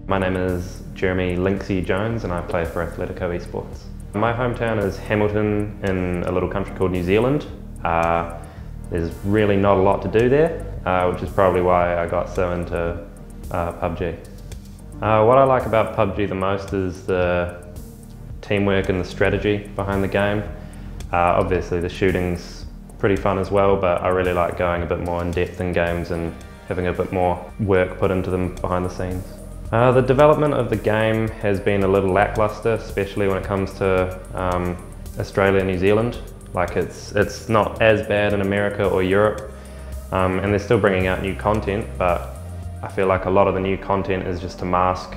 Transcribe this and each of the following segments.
My name is Jeremy Linksy Jones and I play for Athletico esports. My hometown is Hamilton in a little country called New Zealand. There's really not a lot to do there, which is probably why I got so into PUBG. What I like about PUBG the most is the teamwork and the strategy behind the game. Obviously the shooting's pretty fun as well, but I really like going a bit more in depth in games and having a bit more work put into them behind the scenes. The development of the game has been a little lackluster, especially when it comes to Australia and New Zealand. Like it's not as bad in America or Europe, and they're still bringing out new content, but I feel like a lot of the new content is just to mask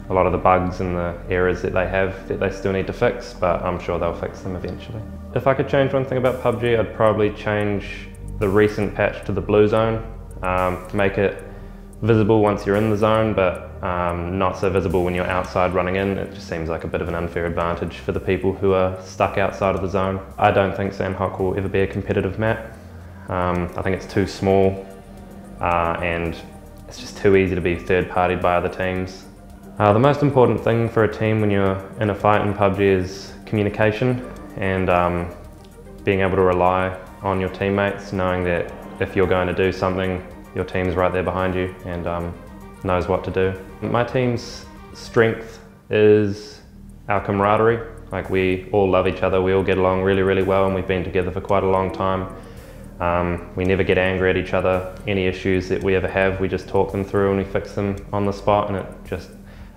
a lot of the bugs and the errors that they have that they still need to fix, but I'm sure they'll fix them eventually. If I could change one thing about PUBG, I'd probably change the recent patch to the blue zone to make it visible once you're in the zone, but not so visible when you're outside running in. It just seems like a bit of an unfair advantage for the people who are stuck outside of the zone. I don't think Sandhock will ever be a competitive map. I think it's too small and it's just too easy to be third-partied by other teams. The most important thing for a team when you're in a fight in PUBG is communication and being able to rely on your teammates, knowing that if you're going to do something, your team's right there behind you and knows what to do. My team's strength is our camaraderie. Like, we all love each other, we all get along really, really well, and we've been together for quite a long time. We never get angry at each other. Any issues that we ever have, we just talk them through and we fix them on the spot, and it just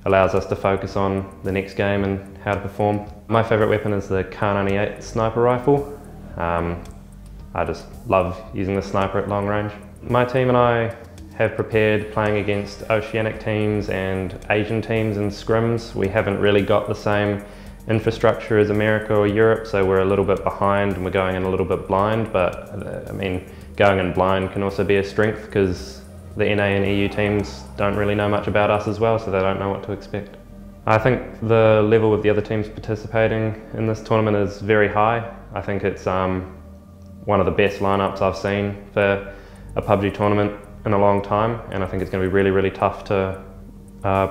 allows us to focus on the next game and how to perform. My favourite weapon is the Kar98 sniper rifle. I just love using the sniper at long range. My team and I have prepared playing against Oceanic teams and Asian teams in scrims. We haven't really got the same infrastructure as America or Europe, so we're a little bit behind and we're going in a little bit blind, but I mean, going in blind can also be a strength because the NA and EU teams don't really know much about us as well, so they don't know what to expect. I think the level of the other teams participating in this tournament is very high. I think it's one of the best lineups I've seen for a PUBG tournament in a long time, and I think it's going to be really, really tough to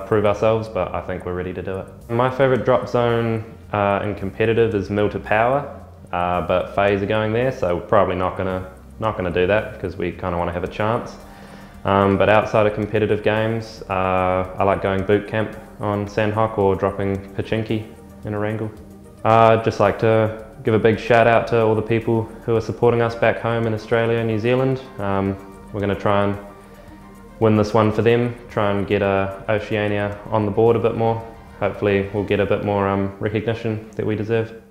prove ourselves, but I think we're ready to do it. My favourite drop zone in competitive is Mill to Power, but FaZe are going there, so we're probably not gonna do that because we kind of want to have a chance. But outside of competitive games, I like going boot camp on Sandhock or dropping Pachinki in a wrangle. I'd just like to give a big shout out to all the people who are supporting us back home in Australia and New Zealand. We're going to try and win this one for them, try and get Oceania on the board a bit more. Hopefully we'll get a bit more recognition that we deserve.